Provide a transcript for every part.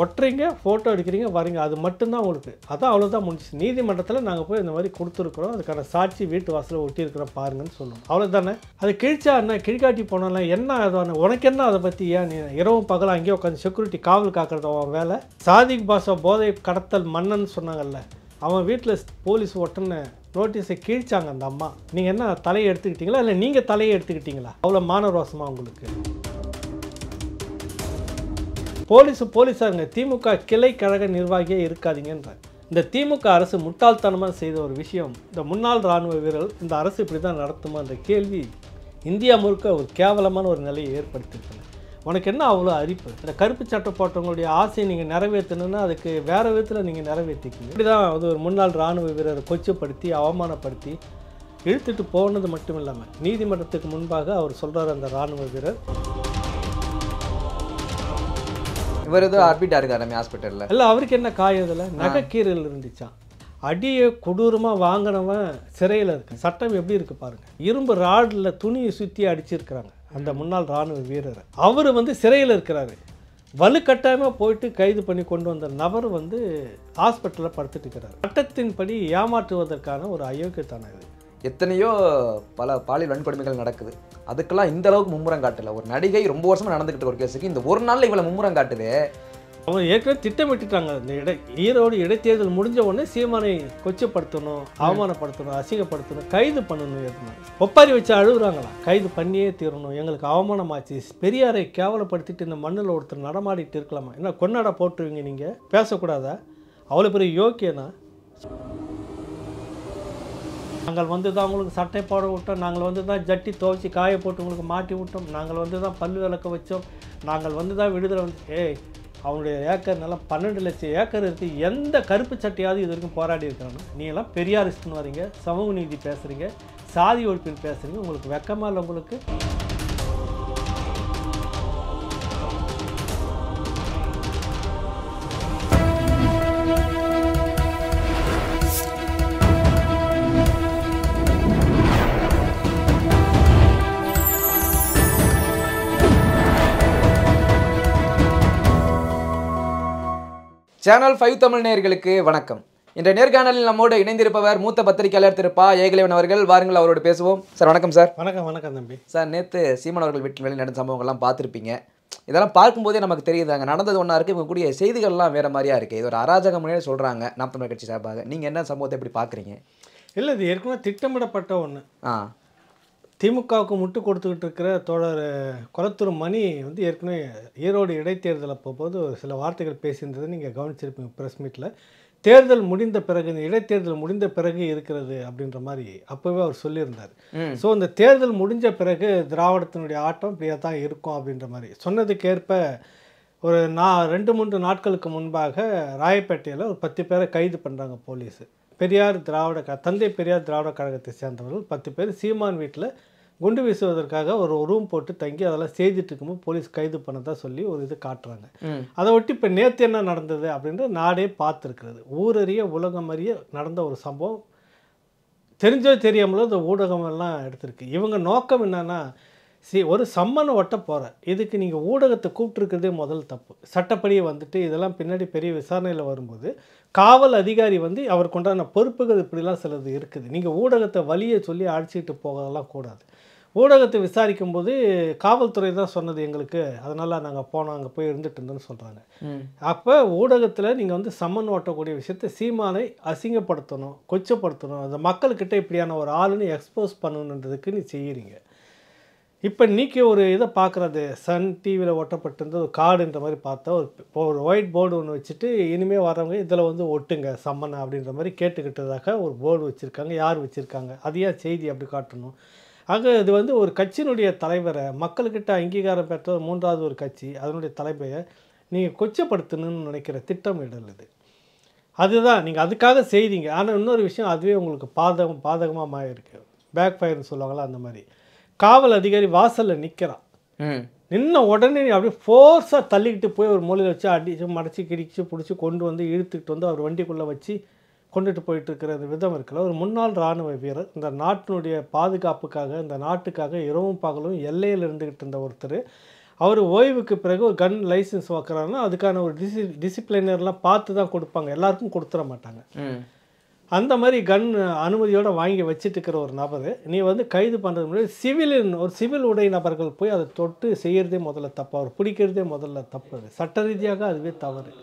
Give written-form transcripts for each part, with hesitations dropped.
ஒட்டுறீங்க, photo எடுக்கிறீங்க, வரீங்க. அது மட்டும்தான் உங்களுக்கு. அதான் அவ்வளோதான் முடிஞ்சிச்சு. நீதிமன்றத்தில் நாங்கள் போய் இந்த மாதிரி கொடுத்துருக்குறோம், அதுக்கான சாட்சி வீட்டு வாசலில் ஒட்டியிருக்கிறோம் பாருங்கன்னு சொல்லணும். அவ்வளோதானே. அது கிழிச்சா என்ன, கிழிக்காட்டி போனாலும் என்ன அதான, உனக்கு என்ன அதை பற்றி? ஏன் நீ இரவும் பகலும் அங்கேயே உட்காந்து செக்யூரிட்டி காவல் காக்கிறது அவன் வேலை? சாதிக் பாஷா போதை கடத்தல் மன்னன் சொன்னாங்கல்ல, அவன் வீட்டில் போலீஸ் ஒட்டுன்னு நோட்டீஸை கிழிச்சாங்க அந்த அம்மா. நீங்கள் என்ன தலையை எடுத்துக்கிட்டீங்களா, இல்லை நீங்கள் தலையை எடுத்துக்கிட்டீங்களா? அவ்வளோ மானரோசமாக உங்களுக்கு. போலீஸாருங்க. திமுக கிளை கழக நிர்வாகியே இருக்காதீங்கன்ற. இந்த திமுக அரசு முட்டாள்தனமாக செய்த ஒரு விஷயம், இந்த முன்னாள் இராணுவ வீரர் இந்த அரசு இப்படி தான் நடத்துமான்ற கேள்வி இந்தியா முழுக்க ஒரு கேவலமான ஒரு நிலையை ஏற்படுத்தியிருக்காங்க. உனக்கு என்ன அவ்வளோ அரிப்பு? இந்த கருப்பு சட்டை போட்டவங்களுடைய ஆசையை நீங்கள் நிறைவேற்றணுன்னா அதுக்கு வேறு விதத்தில் நீங்கள் நிறைவேற்றிக்கீங்க. இப்படி தான் வந்து ஒரு முன்னாள் இராணுவ வீரரை கொச்சப்படுத்தி அவமானப்படுத்தி இழுத்துட்டு போனது மட்டும் இல்லாமல் நீதிமன்றத்துக்கு முன்பாக அவர் சொல்கிறார் அந்த இராணுவ வீரர். இவர் ஏதோ அட்மிட் ஆயிருக்காரு ஹாஸ்பிட்டலில். இல்லை, அவருக்கு என்ன காயதில்லை, நகைக்கீரல் இருந்துச்சான். அடியை கொடூரமாக வாங்கினவன் சிறையில் இருக்கு. சட்டம் எப்படி இருக்குது பாருங்கள். இரும்பு ராடில் துணியை சுற்றி அடிச்சிருக்கிறாங்க அந்த முன்னாள் இராணுவ வீரரை. அவர் வந்து சிறையில் இருக்கிறாரு. வலுக்கட்டாயமாக போயிட்டு கைது பண்ணி கொண்டு வந்த நபர் வந்து ஹாஸ்பிட்டலில் படுத்துட்டு இருக்கிறார். சட்டத்தின்படி ஏமாற்றுவதற்கான ஒரு அயோக்கியத்தான இது. எத்தனையோ பல பாலியல் வன்கொடுமைகள் நடக்குது, அதுக்கெல்லாம் இந்த அளவுக்கு மும்முரம் காட்டல. ஒரு நடிகை ரொம்ப வருஷமாக நடந்துக்கிட்ட ஒரு கேஸுக்கு இந்த ஒரு நாளில் இவ்வளோ மும்முரம் காட்டுது. அவங்க ஏற்கனவே திட்டமிட்டுட்டாங்க. இந்த ஈரோடு இடைத்தேர்தல் முடிஞ்ச உடனே சீமானை கொச்சப்படுத்தணும், அவமானப்படுத்தணும், அசிங்கப்படுத்தணும், கைது பண்ணணும். ஒப்பாரி வச்சு அழுகுறாங்களாம். கைது பண்ணியே தீரணும், எங்களுக்கு அவமானமாச்சு. பெரியாரை கேவலப்படுத்திட்டு இந்த மண்ணில் ஒருத்தர் நடமாடிட்டு இருக்கலாமா? என்ன கொண்டாட போட்டுருவீங்க? நீங்கள் பேசக்கூடாதா? அவ்வளோ பெரிய யோக்கியனா? நாங்கள் வந்து தான் உங்களுக்கு சட்டை போட விட்டோம், நாங்கள் வந்து தான் ஜட்டி துவைச்சி காய போட்டு உங்களுக்கு மாட்டி விட்டோம், நாங்கள் வந்து தான் பல்லு விளக்க வச்சோம், நாங்கள் வந்து தான் விடுதலை வந்து. ஏய், அவனுடைய ஏக்கர் நல்லா 12 லட்சம் ஏக்கர் இருக்குது. எந்த கருப்பு சட்டையாவது இது வரைக்கும் போராடி இருக்காங்க? நீ எல்லாம் பெரியாரிஸ்ட்னு வரீங்க, சமூக நீதி பேசுகிறீங்க, சாதி ஒழிப்பின் பேசுகிறீங்க. உங்களுக்கு வெக்கமா இல்லை? உங்களுக்கு சேனல் 5 தமிழ் நேயர்களுக்கு வணக்கம். இன்றைய நேர்காணலில் நம்மோடு இணைந்திருப்பவர் மூத்த பத்திரிகையாளர் திரு ப. ஏகலைவன் அவர்கள். வாருங்கள், அவரோடு பேசுவோம். சார் வணக்கம். சார் வணக்கம். வணக்கம் தம்பி. சார், நேற்று சீமான் அவர்கள் வீட்டில் வெளியே நடந்த சம்பவங்கள்லாம் பார்த்துருப்பீங்க. இதெல்லாம் பார்க்கும்போதே நமக்கு தெரியுதாங்க, நடந்தது ஒன்றா இருக்குது, இவங்க கூடிய செய்திகள்லாம் வேறு மாதிரியா இருக்குது. இது ஒரு அராஜக முறையே சொல்கிறாங்க நாம் தமிழர் கட்சி சார்பாக. நீங்கள் என்ன சம்பவத்தை எப்படி பார்க்குறீங்க? இல்லை, இது ஏற்கனவே திட்டமிடப்பட்ட ஒன்று. திமுகவுக்கு முட்டு கொடுத்துக்கிட்டு இருக்கிற தோழர் கொளத்தூர் மணி வந்து ஏற்கனவே ஈரோடு இடைத்தேர்தல் போகும்போது ஒரு சில வார்த்தைகள் பேசியிருந்தது நீங்கள் கவனிச்சிருப்பீங்க ப்ரெஸ் மீட்டில். தேர்தல் முடிந்த பிறகு, இந்த இடைத்தேர்தல் முடிந்த பிறகு இருக்கிறது அப்படின்ற மாதிரி அப்போவே அவர் சொல்லியிருந்தார். ஸோ இந்த தேர்தல் முடிஞ்ச பிறகு திராவிடத்தினுடைய ஆட்டம் இப்படியே தான் இருக்கும் அப்படின்ற மாதிரி சொன்னதுக்கேற்ப ஒரு 2-3 நாட்களுக்கு முன்பாக ராயப்பேட்டையில் ஒரு 10 பேரை கைது பண்ணுறாங்க போலீஸு. தந்தை பெரியார் திராவிட கழகத்தை சேர்ந்தவர்கள் 10 பேர் சீமான் வீட்டில் குண்டு வீசுவதற்காக ஒரு ரூம் போட்டு தங்கி அதெல்லாம் செய்துட்டு இருக்கும்போது போலீஸ் கைது பண்ணதான் சொல்லி ஒரு இது காட்டுறாங்க. அதை ஒட்டி இப்போ நேற்று என்ன நடந்தது அப்படின்ற நாடே பார்த்துருக்கிறது. ஊரறிய உலகம் அறிய நடந்த ஒரு சம்பவம். தெரிஞ்சோ தெரியாமலோ இந்த ஊடகமெல்லாம் எடுத்திருக்கு. இவங்க நோக்கம் என்னன்னா, ஒரு சம்மனை ஒட்ட போகிற இதுக்கு நீங்கள் ஊடகத்தை கூப்பிட்டுருக்கிறதே முதல் தப்பு. சட்டப்படியே வந்துட்டு இதெல்லாம் பின்னாடி பெரிய விசாரணையில் வரும்போது காவல் அதிகாரி வந்து அவருக்கு உண்டான பொறுப்புகள் இப்படிலாம் சிலது இருக்குது. நீங்கள் ஊடகத்தை வழியை சொல்லி அழைச்சிட்டு போகலாம் கூடாது. ஊடகத்தை விசாரிக்கும் போது காவல்துறை தான் சொன்னது எங்களுக்கு, அதனால் நாங்கள் போனோம், அங்கே போய் இருந்துட்டு இருந்தோன்னு சொல்கிறாங்க. அப்போ ஊடகத்தில் நீங்கள் வந்து சம்மன் ஓட்டக்கூடிய விஷயத்தை சீமானை அசிங்கப்படுத்தணும், கொச்சப்படுத்தணும், அந்த மக்கள்கிட்ட இப்படியான ஒரு ஆளுன்னு எக்ஸ்போஸ் பண்ணணுன்றதுக்கு நீ செய்கிறீங்க. இப்போ இன்றைக்கி ஒரு இதை பார்க்குறது, சன் டிவியில் ஒட்டப்பட்டிருந்த ஒரு கார்டுன்ற மாதிரி பார்த்தா ஒரு ஒயிட் போர்டு ஒன்று வச்சுட்டு இனிமேல் வரவங்க இதில் வந்து ஒட்டுங்க சம்மனை அப்படின்ற மாதிரி கேட்டுக்கிட்டதாக ஒரு போர்டு வச்சுருக்காங்க. யார் வச்சுருக்காங்க? அது ஏன் செய்தி அப்படி காட்டணும்? ஆக இது வந்து ஒரு கட்சியினுடைய தலைவரை, மக்கள்கிட்ட அங்கீகாரம் பெற்ற 3வது ஒரு கட்சி, அதனுடைய தலைமையை நீங்கள் கொச்சப்படுத்தணும்னு நினைக்கிற திட்டமிடல் இது. அதுதான் நீங்கள் அதுக்காக செய்தீங்க. ஆனால் இன்னொரு விஷயம், அதுவே உங்களுக்கு பாதகமாக மாறிருக்கு. பேக் ஃபயர்னு சொல்லுவாங்களா, அந்த மாதிரி. காவல் அதிகாரி வாசலில் நிற்கிறான். நின்ன உடனே அப்படியே ஃபோர்ஸாக தள்ளிக்கிட்டு போய் ஒரு மூலையில் வச்சு அடித்து மடச்சி கிடிச்சு பிடிச்சி கொண்டு வந்து இழுத்துக்கிட்டு வந்து அவர் வண்டிக்குள்ளே வச்சு கொண்டுட்டு போயிட்டு இருக்கிற விதம் இருக்குல்ல. ஒரு முன்னாள் இராணுவ வீரர், இந்த நாட்டினுடைய பாதுகாப்புக்காக, இந்த நாட்டுக்காக இரவும் பகலும் எல்லையில் இருந்துக்கிட்டு இருந்த ஒருத்தர், அவர் ஓய்வுக்கு பிறகு ஒரு கன் லைசன்ஸ் வாக்குறாருன்னா அதுக்கான ஒரு டிசிப்ளினர்லாம் பார்த்து தான் கொடுப்பாங்க, எல்லாருக்கும் கொடுத்துட மாட்டாங்க. அந்த மாதிரி கன் அனுமதியோடு வாங்கி வச்சுட்டு இருக்கிற ஒரு நபர் நீ வந்து கைது பண்ணுறது முன்னாடி ஒரு சிவில் உடை நபர்கள் போய் அதை தொட்டு செய்கிறதே முதல்ல தப்பு, அவர் பிடிக்கிறதே முதல்ல தப்பு. அது சட்ட ரீதியாக அதுவே தவறு.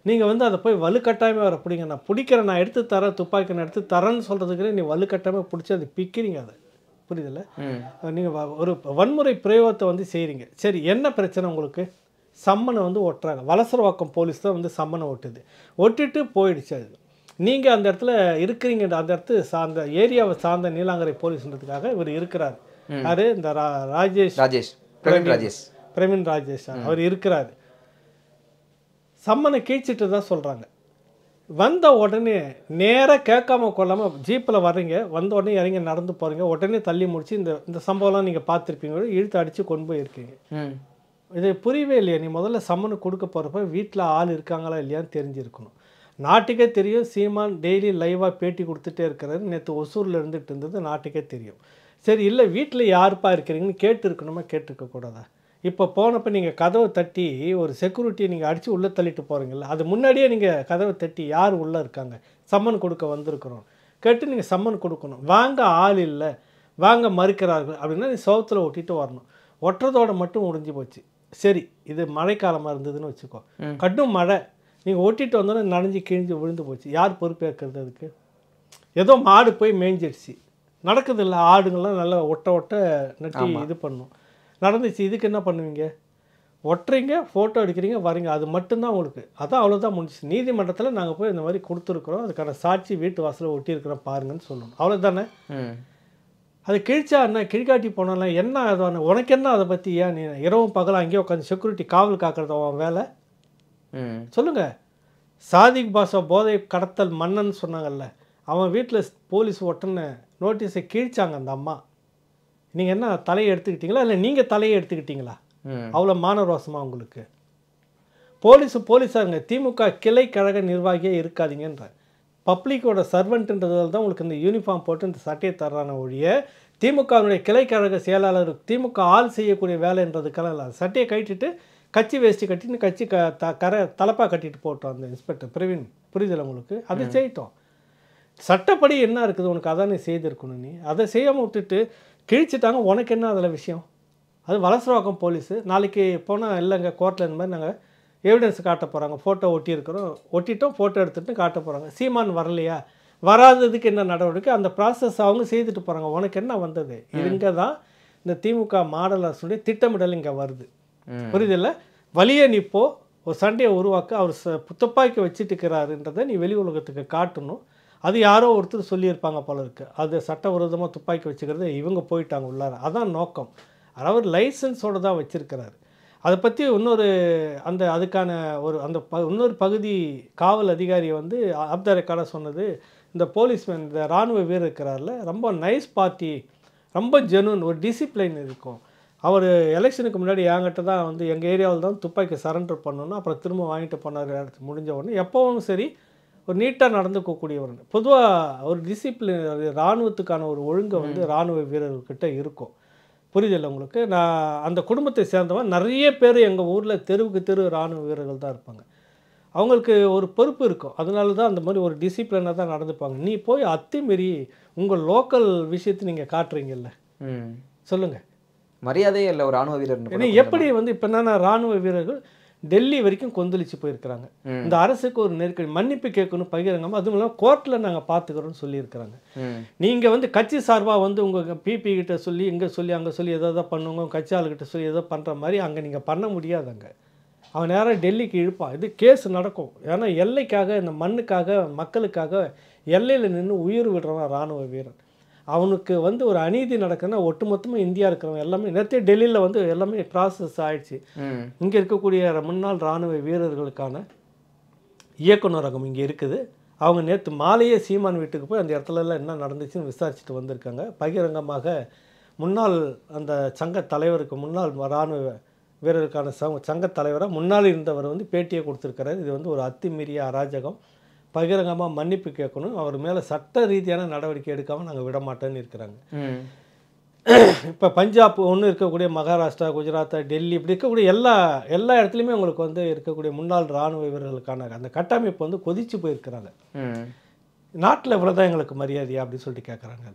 நீங்கள் வந்து அதை போய் வலுக்கட்டாயமாக வர பிடிங்க, நான் பிடிக்கிறேன், நான் எடுத்து தரேன், துப்பாக்கி நான் எடுத்து தரேன்னு சொல்கிறதுக்கு நீ வலுக்கட்டாயமாக பிடிச்சி அதை பிக்கிறீங்க. அதை புரியுதில்ல? நீங்கள் ஒரு வன்முறை பிரயோகத்தை வந்து செய்கிறீங்க. சரி, என்ன பிரச்சனை உங்களுக்கு? சம்மனை வந்து ஒட்டுறாங்க. வலசரவாக்கம் போலீஸ் தான் வந்து சம்மனை ஒட்டுது, ஒட்டிட்டு போயிடுச்சு. அது நீங்கள் அந்த இடத்துல இருக்கிறீங்க, அந்த இடத்து சார்ந்த ஏரியாவை சார்ந்த நீலாங்கரை போலீஸ்ன்றதுக்காக இவர் இருக்கிறார். யார்? இந்த பிரவீன் ராஜேஷ் அவர் இருக்கிறார். சம்மனை கீழ்ச்சிட்டு தான் சொல்கிறாங்க. வந்த உடனே நேராக கேட்காம கொள்ளாமல் ஜீப்பில் வர்றீங்க, வந்த உடனே இறங்கி நடந்து போகிறீங்க, உடனே தள்ளி முடிச்சு இந்த சம்பவம்லாம் நீங்கள் பார்த்துருப்பீங்க, இழுத்து அடித்து கொண்டு போயிருக்கீங்க. இது புரியவே இல்லையா? நீ முதல்ல சம்மனு கொடுக்க போகிறப்ப வீட்டில் ஆள் இருக்காங்களா இல்லையான்னு தெரிஞ்சிருக்கணும். நாட்டுக்கே தெரியும், சீமான் டெய்லி லைவாக பேட்டி கொடுத்துட்டே இருக்கிறாரு. நேற்று ஒசூரில் இருந்துகிட்டு இருந்தது நாட்டுக்கே தெரியும். சரி, இல்லை வீட்டில் யாருப்பா இருக்கிறீங்கன்னு கேட்டுருக்கணுமா? கேட்டுருக்கக்கூடாதா? இப்போ போனப்போ நீங்கள் கதவை தட்டி ஒரு செக்யூரிட்டியை நீங்கள் அடித்து உள்ளே தள்ளிட்டு போகிறீங்களா? அது முன்னாடியே நீங்கள் கதவை தட்டி யார் உள்ளே இருக்காங்க, சம்மன் கொடுக்க வந்திருக்கிறோம் கேட்டு நீங்கள் சம்மன் கொடுக்கணும். வாங்க ஆள் இல்லை, வாங்க மறுக்கிறார்கள் அப்படின்னா நீ சவுத்தில் ஒட்டிட்டு வரணும். ஒட்டுறதோட மட்டும் முடிஞ்சு போச்சு. சரி, இது மழைக்காலமாக இருந்ததுன்னு வச்சுக்கோ, கடும் மழை, நீங்கள் ஒட்டிட்டு வந்தோன்னே நனைஞ்சு கிழிஞ்சு விழுந்து போச்சு, யார் பொறுப்பேற்கிறது? அதுக்கு ஏதோ மாடு போய் மேய்ஞ்சிடுச்சு, நடக்குது இல்லை, ஆடுங்கள்லாம் நல்லா ஒட்ட நட்டி இது பண்ணும், நடந்துச்சு. இதுக்கு என்ன பண்ணுவீங்க? ஒட்டுறீங்க, ஃபோட்டோ எடுக்கிறீங்க, வரீங்க, அது மட்டும்தான் உங்களுக்கு. அதான் அவ்வளோதான் முடிஞ்சிச்சு. நீதிமன்றத்தில் நாங்கள் போய் இந்த மாதிரி கொடுத்துருக்குறோம், அதுக்கான சாட்சி வீட்டு வாசலில் ஒட்டியிருக்கிறோம் பாருங்கன்னு சொல்லணும், அவ்வளோதானே. அது கிழிச்சா என்ன, கிழிக்காட்டி போனால என்ன அதான, உனக்கு என்ன அதை பற்றி? ஏன் நீ இரவும் பகலும் அங்கேயே உட்காந்து செக்யூரிட்டி காவல் காக்கிறது அவன் வேலை? சொல்லுங்கள். சாதிக் பாஷா போதை கடத்தல் மன்னன் சொன்னாங்கல்ல, அவன் வீட்டில் போலீஸ் ஒட்டுன்னு நோட்டீஸை கிழிச்சாங்க அந்த அம்மா. நீங்கள் என்ன தலையை எடுத்துக்கிட்டீங்களா இல்லை நீங்கள் தலையை எடுத்துக்கிட்டீங்களா? அவ்வளோ மானரோசமா உங்களுக்கு? போலீஸாருங்க. திமுக கிளை கழக நிர்வாகியே இருக்காதீங்கன்ற, பப்ளிக்கோட சர்வெண்ட்ன்றதால தான் உங்களுக்கு இந்த யூனிஃபார்ம் போட்டு இந்த சட்டையை தர்றான ஒழிய திமுகவுடைய கிளை கழக செயலாளர் திமுக ஆள் செய்யக்கூடிய வேலைன்றதுக்கெல்லாம் இல்லை. சட்டையை கட்டிட்டு கட்சி வேஷ்டி கட்டின்னு கட்சி தலைப்பாக கட்டிட்டு போட்டோம் அந்த இன்ஸ்பெக்டர் பிரவீன். புரியுதில்ல உங்களுக்கு? அதை செய்யிட்டோம். சட்டப்படி என்ன இருக்குது உனக்கு, அதானே செய்திருக்கணும். நீ அதை செய்யாமல் விட்டுட்டு கிழிச்சிட்டாங்க, உனக்கு என்ன அதில் விஷயம்? அது வலசரவாக்கம் போலீஸு. நாளைக்கு போனால் இல்லைங்க கோர்ட்டில் இந்த மாதிரி நாங்கள் எவிடன்ஸ் காட்ட போகிறாங்க, ஃபோட்டோ ஒட்டிட்டோம், ஃபோட்டோ எடுத்துகிட்டு காட்ட போகிறாங்க. சீமான் வரலையா, வராததுக்கு என்ன நடவடிக்கை, அந்த ப்ராசஸ் அவங்க செய்துட்டு போகிறாங்க. உனக்கு என்ன வந்தது? இங்கே தான் இந்த திமுக மாடல் அரசுடைய திட்டமிடல் இங்கே வருது. புரியுதில்ல? வழியே நிப்போ, ஒரு சண்டையை உருவாக்க அவர் துப்பாக்கி வச்சுட்டு இருக்கிறாருன்றதை நீ வெளி உலகத்துக்கு காட்டணும். அது யாரோ ஒருத்தர் சொல்லியிருப்பாங்க போல இருக்குது, அது சட்டவிரோதமாக துப்பாக்கி வச்சுக்கிறது, இவங்க போயிட்டாங்க உள்ளார, அதான் நோக்கம். அதாவது லைசன்ஸோடு தான் வச்சுருக்கிறாரு. அதை பற்றி அதுக்கான இன்னொரு பகுதி காவல் அதிகாரி வந்து ஆஃப் த ரெக்கார்டாக சொன்னது, இந்த போலீஸ்மேன், இந்த இராணுவ வீரர் இருக்கிறார்ல, ரொம்ப நைஸ் பார்ட்டி, ரொம்ப ஜெனுவன், ஒரு டிசிப்ளின் இருக்கும். அவர் எலெக்ஷனுக்கு முன்னாடி என்கிட்ட தான் வந்து எங்கள் ஏரியாவில் தான் துப்பாக்கி சரண்டர் பண்ணணும், அப்புறம் திரும்ப வாங்கிட்டு போனார் முடிஞ்ச உடனே. எப்போவும் சரி ஒரு நீட்டாக நடந்துக்கக்கூடியவர். பொதுவாக ஒரு டிசிப்ளின், இராணுவத்துக்கான ஒரு ஒழுங்கை வந்து இராணுவ வீரர்கிட்ட இருக்கும். புரியுதில்லை உங்களுக்கு? நான் அந்த குடும்பத்தை சேர்ந்தவன், நிறைய பேர் எங்கள் ஊரில் தெருவுக்கு தெரு இராணுவ வீரர்கள் தான் இருப்பாங்க. அவங்களுக்கு ஒரு பொறுப்பு இருக்கும், அதனால தான் அந்த மாதிரி ஒரு டிசிப்ளினாக தான் நடந்துப்பாங்க. நீ போய் அத்துமீறி உங்கள் லோக்கல் விஷயத்தை நீங்கள் காட்டுறீங்கல்ல, சொல்லுங்கள். மரியாதையே இல்லை ஒரு இராணுவ வீரர். எப்படி வந்து இப்போ என்னென்ன இராணுவ வீரர்கள் டெல்லி வரைக்கும் கொந்தளிச்சு போயிருக்கிறாங்க. இந்த அரசுக்கு ஒரு நெருக்கடி, மன்னிப்பு கேட்கணும் பகிரங்கமாக, அதுவும் இல்லாமல் கோர்ட்டில் நாங்கள் பார்த்துக்கிறோன்னு சொல்லியிருக்கிறாங்க. நீங்கள் வந்து கட்சி சார்பாக வந்து உங்கள் பிபி கிட்ட சொல்லி இங்கே சொல்லி அங்கே சொல்லி எதோ பண்ணுங்க, கட்சி ஆளுகிட்ட சொல்லி எதோ பண்ணுற மாதிரி அங்கே நீங்கள் பண்ண முடியாது. அங்கே அவன் நேராக டெல்லிக்கு இழுப்பான், இது கேஸ் நடக்கும். ஏன்னா எல்லைக்காக, இந்த மண்ணுக்காக, மக்களுக்காக எல்லையில் நின்று உயிர் விடுறவன் இராணுவ வீரன். அவனுக்கு வந்து ஒரு அநீதி நடக்குதுன்னா ஒட்டுமொத்தமாக இந்தியா இருக்கிறவங்க எல்லாமே நேரத்தையே டெல்லியில் வந்து எல்லாமே ப்ராசஸ் ஆயிடுச்சு. இங்கே இருக்கக்கூடிய முன்னாள் இராணுவ வீரர்களுக்கான இயக்குநரகம் இங்கே இருக்குது. அவங்க நேற்று மாலையே சீமான் வீட்டுக்கு போய் அந்த இடத்துலலாம் என்ன நடந்துச்சுன்னு விசாரிச்சுட்டு வந்திருக்காங்க. பகிரங்கமாக முன்னாள் அந்த சங்க தலைவருக்கு, முன்னாள் இராணுவ வீரருக்கான சங்க தலைவராக முன்னாள் இருந்தவர் வந்து பேட்டியை கொடுத்துருக்கிறார். இது வந்து ஒரு அத்துமீறிய அராஜகம், பகிரங்கமாக மன்னிப்பு கேட்கணும், அவர் மேலே சட்ட ரீதியான நடவடிக்கை எடுக்காமல் நாங்கள் விட மாட்டேன்னு இருக்கிறாங்க. இப்போ பஞ்சாப் ஒன்று இருக்கக்கூடிய மகாராஷ்டிரா, குஜராத், டெல்லி இப்படி இருக்கக்கூடிய எல்லா இடத்துலையுமே உங்களுக்கு வந்து இருக்கக்கூடிய முன்னாள் இராணுவ வீரர்களுக்கான அந்த கட்டமைப்பு வந்து கொதிச்சு போயிருக்கிறாங்க. நாட்டில் இவ்வளோதான் எங்களுக்கு மரியாதையா அப்படின்னு சொல்லிட்டு கேட்குறாங்க.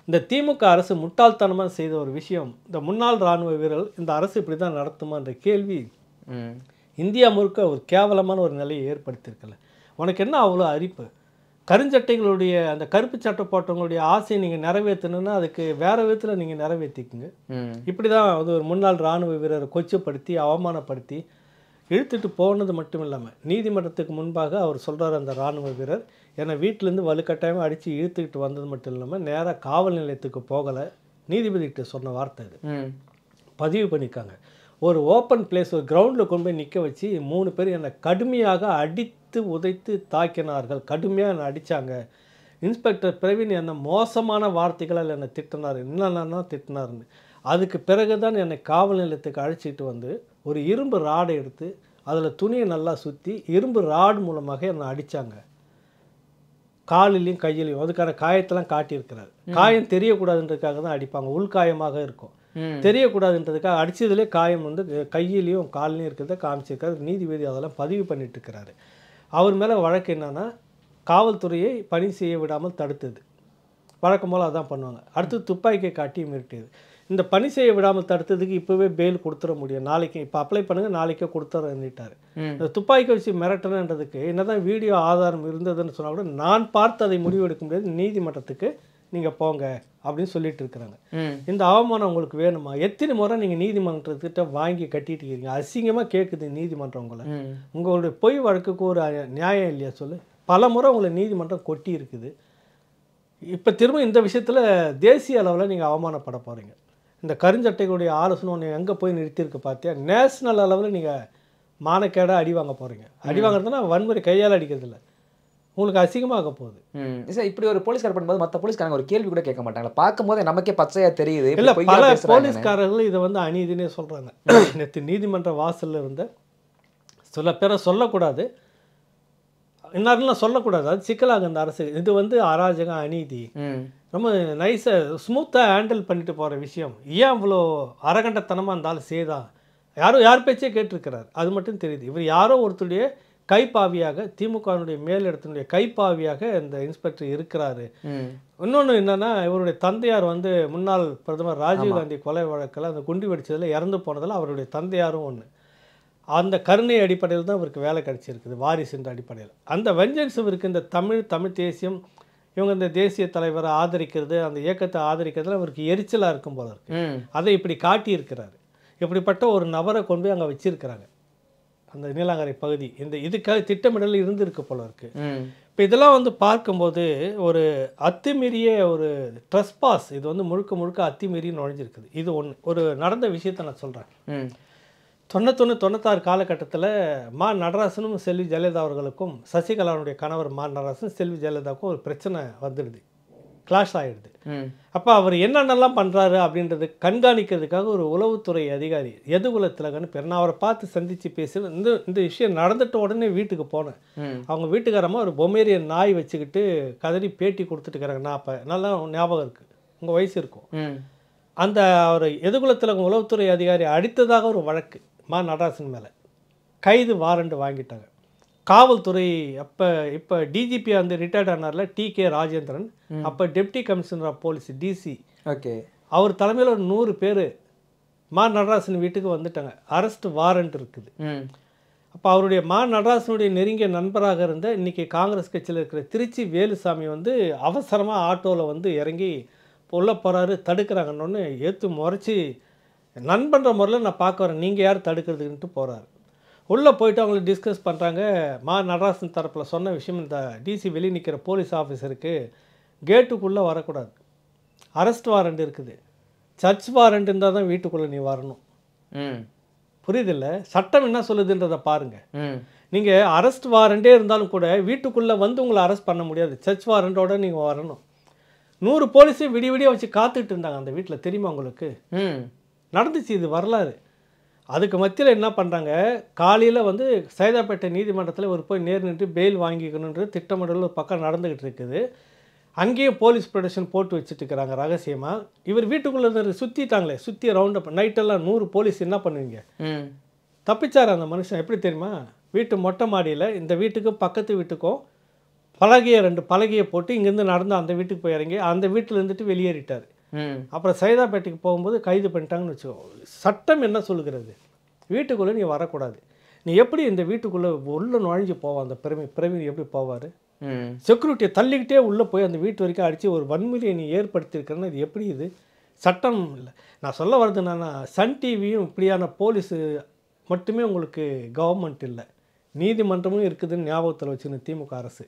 இந்த திமுக அரசு முட்டாள்தனமாக செய்த ஒரு விஷயம், இந்த முன்னாள் இராணுவ வீரர்கள் இந்த அரசு இப்படி தான் நடத்துமான்ற கேள்வி இந்தியா முழுக்க ஒரு கேவலமான ஒரு நிலையை ஏற்படுத்தியிருக்கல. உனக்கு என்ன அவ்வளோ அரிப்பு? கருஞ்சட்டைகளுடைய அந்த கருப்பு சட்டை போட்டவங்களுடைய ஆசையை நீங்கள் நிறைவேற்றணுன்னா அதுக்கு வேறு விதத்தில் நீங்கள் நிறைவேற்றிக்குங்க. இப்படி தான் அது ஒரு முன்னாள் இராணுவ வீரரை கொச்சப்படுத்தி அவமானப்படுத்தி இழுத்துட்டு போனது மட்டும் இல்லாமல் நீதிமன்றத்துக்கு முன்பாக அவர் சொல்கிறார், அந்த இராணுவ வீரர் என்னை வீட்டிலேருந்து வலுக்கட்டாயமாக அடித்து இழுத்துக்கிட்டு வந்தது மட்டும் இல்லாமல் நேராக காவல் நிலையத்துக்கு போகலை. நீதிபதிகிட்ட சொன்ன வார்த்தை இது பதிவு பண்ணியிருக்காங்க. ஒரு ஓப்பன் பிளேஸ், ஒரு கிரவுண்டில் கொண்டு போய் நிற்க வச்சு 3 பேர் என்னை கடுமையாக அடித்து உதைத்து தாக்கினார்கள், கடுமையாக என்னை அடித்தாங்க. இன்ஸ்பெக்டர் பிரவீன் என்னை மோசமான வார்த்தைகளால் என்னை திட்டினார், என்னென்னா திட்டினார்னு. அதுக்கு பிறகு தான் என்னை காவல் நிலையத்துக்கு அழைச்சிட்டு வந்து ஒரு இரும்பு ராடை எடுத்து அதில் துணியை நல்லா சுற்றி இரும்பு ராடு மூலமாக என்னை அடித்தாங்க. காலிலையும் கையிலையும் அதுக்கான காயத்தெல்லாம் காட்டியிருக்கிறார். காயம் தெரியக்கூடாதுன்றதுக்காக தான் அடிப்பாங்க, உள்காயமாக இருக்கும். தெரியக்கூடாதுன்றதுக்காக அடித்ததுலேயே காயம் வந்து கையிலையும் காலிலையும் இருக்கிறத காமிச்சிருக்காரு. நீதிபதி அதெல்லாம் பதிவு பண்ணிட்டு இருக்கிறாரு. அவர் மேலே வழக்கு என்னன்னா காவல்துறையை பணி செய்ய விடாமல் தடுத்தது. வழக்கம் போல் அதான் பண்ணுவாங்க. அடுத்து துப்பாக்கியை காட்டி மிரட்டியது. இந்த பணி செய்ய விடாமல் தடுத்ததுக்கு இப்போவே பெயில் கொடுத்துட முடியும், நாளைக்கு இப்போ அப்ளை பண்ணுங்கள் நாளைக்கே கொடுத்துறேன்னுட்டார். இந்த துப்பாக்கி வச்சு மிரட்டணுன்றதுக்கு என்னதான் வீடியோ ஆதாரம் இருந்ததுன்னு சொன்னால் கூட நான் பார்த்து அதை முடிவெடுக்க முடியாது, நீதிமன்றத்துக்கு நீங்கள் போங்க அப்படின்னு சொல்லிட்டு இருக்கிறாங்க. இந்த அவமானம் உங்களுக்கு வேணுமா? எத்தனை முறை நீங்கள் நீதிமன்றத்திட்ட வாங்கி கட்டிட்டு இருக்கீங்க? அசிங்கமாக கேட்குது நீதிமன்றம் உங்களை. உங்களுடைய பொய் வழக்குக்கு ஒரு நியாயம் இல்லையா சொல்லு? பல முறை உங்களை நீதிமன்றம் கொட்டி இருக்குது. இப்போ திரும்ப இந்த விஷயத்தில் தேசிய அளவில் நீங்கள் அவமானப்பட போகிறீங்க. இந்த கருஞ்சட்டைகளுடைய ஆலோசனை ஒன்று எங்கே போய் நிறுத்தியிருக்கு பார்த்தியா? நேஷ்னல் அளவில் நீங்கள் மானக்கேடாக அடி வாங்க போகிறீங்க. அடி வாங்குறதுனா வன்முறை கையால் அடிக்கிறது இல்லை, உங்களுக்கு அசிங்கமாக போகுது. சார் இப்படி ஒரு போலீஸ்கார் பண்ணும்போது மற்ற போலீஸ்காரங்க ஒரு கேள்வி கூட கேட்க மாட்டாங்களா? பார்க்கும்போது நமக்கே பச்சையாக தெரியுது. இல்லை, பல போலீஸ்காரர்கள் இதை வந்து அநீதினே சொல்கிறாங்க. நேற்று நீதிமன்ற வாசலில் இருந்த சில பேரை சொல்லக்கூடாது, இன்னாரெல்லாம் சொல்லக்கூடாது, அது சிக்கலாக இந்த அரசு. இது வந்து அராஜகம், அநீதி. ரொம்ப நைஸாக ஸ்மூத்தாக ஹேண்டில் பண்ணிட்டு போகிற விஷயம். ஏன் இவ்வளோ அரகண்டத்தனமாக இருந்தாலும் செய்தான்? யார் பேச்சே கேட்டிருக்கிறார், அது மட்டும் தெரியுது. இவர் யாரோ ஒருத்தருடைய கைப்பாவியாக, திமுகவினுடைய மேலிடத்தினுடைய கைப்பாவியாக இந்த இன்ஸ்பெக்டர் இருக்கிறாரு. இன்னொன்று என்னென்னா, இவருடைய தந்தையார் வந்து முன்னாள் பிரதமர் ராஜீவ்காந்தி கொலை வழக்கில் அந்த குண்டு வெடிச்சதில் இறந்து போனதில் அவருடைய தந்தையாரும் ஒன்று. அந்த கருணை அடிப்படையில் தான் இவருக்கு வேலை கிடச்சிருக்குது, வாரிசுன்ற அடிப்படையில். அந்த வெஞ்சன்ஸ் இவருக்கு இந்த தமிழ் தேசியம், இவங்க இந்த தேசிய தலைவரை ஆதரிக்கிறது, அந்த இயக்கத்தை ஆதரிக்கிறதுல அவருக்கு எரிச்சலாக இருக்கும் போல இருக்கு. அதை இப்படி காட்டியிருக்கிறாரு. இப்படிப்பட்ட ஒரு நபரை கொண்டு போய் அங்கே வச்சிருக்கிறாங்க அந்த நீலாங்கரை பகுதி. இதுக்காக திட்டமிடல் இருந்திருக்கு போல இருக்கு. இப்போ இதெல்லாம் வந்து பார்க்கும்போது ஒரு அத்துமீறிய ஒரு ட்ரெஸ்பாஸ், இது வந்து முழுக்க அத்துமீறி நுழைஞ்சிருக்குது. இது ஒரு நடந்த விஷயத்தை நான் சொல்கிறேன். 91-96 காலகட்டத்தில் மா நடராசனும் செல்வி ஜெயலலிதா அவர்களுக்கும், சசிகலாவுடைய கணவர் மா நடராசன் செல்வி ஜெயலலிதாவுக்கும் ஒரு பிரச்சனை வந்துடுது, கிளாஷ் ஆகிடுது. அப்போ அவர் என்னென்னலாம் பண்ணுறாரு அப்படின்றது கண்காணிக்கிறதுக்காக ஒரு உளவுத்துறை அதிகாரி எதுகுல திலகன்னு பேர், நான் அவரை பார்த்து சந்தித்து பேசி இந்த விஷயம் நடந்துட்ட உடனே வீட்டுக்கு போனேன். அவங்க வீட்டுக்காரமாக ஒரு பொமேரியன் நாய் வச்சுக்கிட்டு கதறி பேட்டி கொடுத்துட்டு இருக்கிறாங்க. நான் அப்போ நல்லா ஞாபகம் இருக்குது, உங்கள் வயசு இருக்கும். அந்த அவர் எதுகுல திலகம் உளவுத்துறை அதிகாரி அடித்ததாக ஒரு வழக்கு மா நடராசன் மேலே, கைது வாரண்ட் வாங்கிட்டாங்க. காவல்துறை இப்போ டிஜிபி வந்து ரிட்டையர்ட் ஆனார்ல, டி.கே. ராஜேந்திரன், அப்போ deputy commissioner of police DC, okay, அவர் தலைமையில் ஒரு 100 பேர் மா நடராசன் வீட்டுக்கு வந்துட்டாங்க. அரெஸ்ட் வாரண்ட் இருக்குது. அப்போ அவருடைய மா நடராசனுடைய நெருங்கிய நண்பராக இருந்த இன்றைக்கி காங்கிரஸ் கட்சியில் இருக்கிற திருச்சி வேலுசாமி வந்து அவசரமாக ஆட்டோவில் வந்து இறங்கி உள்ளே போகிறாரு. தடுக்கிறாங்கன்னு ஏற்று முறைச்சி நண்பன்ற முறையில் நான் பார்க்க வரேன், நீங்கள் யார் தடுக்கிறதுக்குன்ட்டு போகிறாரு. உள்ளே போயிட்டு அவங்கள டிஸ்கஸ் பண்ணுறாங்க. மா நடராசன் தரப்பில் சொன்ன விஷயம், இந்த டிசி வெளியே நிற்கிற போலீஸ் ஆஃபீஸருக்கு கேட்டுக்குள்ளே வரக்கூடாது, அரெஸ்ட் வாரண்ட் இருக்குது, சர்ச் வாரண்ட் இருந்தால் தான் வீட்டுக்குள்ளே நீ வரணும். புரியுதில்ல, சட்டம் என்ன சொல்லுதுன்றதை பாருங்கள். நீங்கள் அரெஸ்ட் வாரண்டே இருந்தாலும் கூட வீட்டுக்குள்ளே வந்து உங்களை அரெஸ்ட் பண்ண முடியாது, சர்ச் வாரண்டோட நீங்கள் வரணும். 100 போலீஸையும் விடிய வச்சு காத்துக்கிட்டு இருந்தாங்க அந்த வீட்டில், தெரியுமா உங்களுக்கு? நடந்துச்சு, இது வரலாறு. அதுக்கு மத்தியில் என்ன பண்ணுறாங்க, காலையில் வந்து சைதாப்பேட்டை நீதிமன்றத்தில் ஒரு போய் நேர் நின்று பெயில் வாங்கிக்கணுன்ற திட்டமிடல் ஒரு பக்கம் நடந்துக்கிட்டு இருக்குது. அங்கேயும் போலீஸ் ப்ரொடெக்ஷன் போட்டு வச்சுட்டு இருக்கிறாங்க ரகசியமாக. இவர் வீட்டுக்குள்ளே சுற்றிட்டாங்களே, சுற்றி ரவுண்டப் நைட்டெல்லாம் 100 போலீஸ் என்ன பண்ணுவீங்க? தப்பிச்சார் அந்த மனுஷன். எப்படி தெரியுமா? வீட்டு மொட்டை மாடியில் இந்த வீட்டுக்கும் பக்கத்து வீட்டுக்கும் ரெண்டு பலகையை போட்டு இங்கேருந்து நடந்து அந்த வீட்டுக்கு போய் இறங்கி அந்த வீட்டில் இருந்துட்டு வெளியேறிட்டார். அப்புறம் சைதாப்பேட்டைக்கு போகும்போது கைது பண்ணிட்டாங்கன்னு வச்சுக்கோ. சட்டம் என்ன சொல்லுகிறது? வீட்டுக்குள்ளே நீ வரக்கூடாது. நீ எப்படி இந்த வீட்டுக்குள்ளே உள்ள நுழைஞ்சு போவான்? அந்த பிரவீன் எப்படி போவார்? செக்யூரிட்டியை தள்ளிக்கிட்டே உள்ளே போய் அந்த வீட்டு வரைக்கும் அடித்து ஒரு வன்முறையை நீ ஏற்படுத்தியிருக்கிறேன்னா இது எப்படி? இது சட்டம் இல்லை. நான் சொல்ல வர்றது என்னன்னா, சன் டிவியும் இப்படியான போலீஸு மட்டுமே உங்களுக்கு கவர்மெண்ட் இல்லை, நீதிமன்றமும் இருக்குதுன்னு ஞாபகத்தில் வச்சுன்னு திமுக அரசு.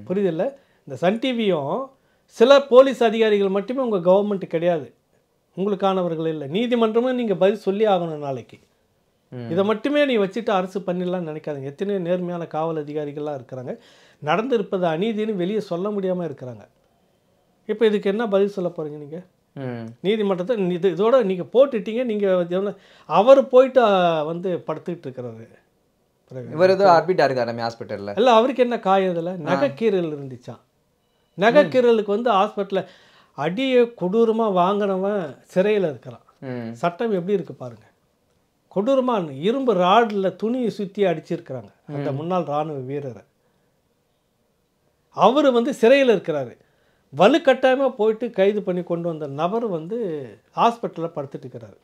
புரியுதில்ல? இந்த சன் டிவியும் சில போலீஸ் அதிகாரிகள் மட்டுமே உங்கள் கவர்மெண்ட் கிடையாது, உங்களுக்கானவர்கள் இல்லை. நீதிமன்றமும் நீங்கள் பதில் சொல்லி ஆகணும் நாளைக்கு. இதை மட்டுமே நீ வச்சுட்டு அரசு பண்ணிடலாம்னு நினைக்காதுங்க. எத்தனையோ நேர்மையான காவல் அதிகாரிகள்லாம் இருக்கிறாங்க, நடந்திருப்பது அநீதினு வெளியே சொல்ல முடியாமல் இருக்கிறாங்க. இப்போ இதுக்கு என்ன பதில் சொல்ல போகிறீங்க நீங்கள்? நீதிமன்றத்தை இதோட நீங்கள் போட்டுட்டீங்க. நீங்கள் அவர் போயிட்டு வந்து படுத்துக்கிட்டு இருக்கிறாரு. இவர் ஏதோ அட்மிட்டாக இருக்காரு நம்ம ஹாஸ்பிட்டலில். இல்லை, அவருக்கு என்ன காயம்? இதில் நகைக்கீரல் இருந்துச்சான். நகைக்கீரலுக்கு வந்து ஹாஸ்பிட்டலில் அடியை கொடூரமாக வாங்கினவன் சிறையில் இருக்கிறான். சட்டம் எப்படி இருக்குது பாருங்கள். கொடூரமான இரும்பு ராடில் துணியை சுற்றி அடிச்சிருக்கிறாங்க அந்த முன்னாள் இராணுவ வீரரை. அவர் வந்து சிறையில் இருக்கிறாரு. வலுக்கட்டாயமாக போயிட்டு கைது பண்ணி கொண்டு வந்த நபர் வந்து ஹாஸ்பிட்டலில் படுத்துட்டு இருக்கிறாரு.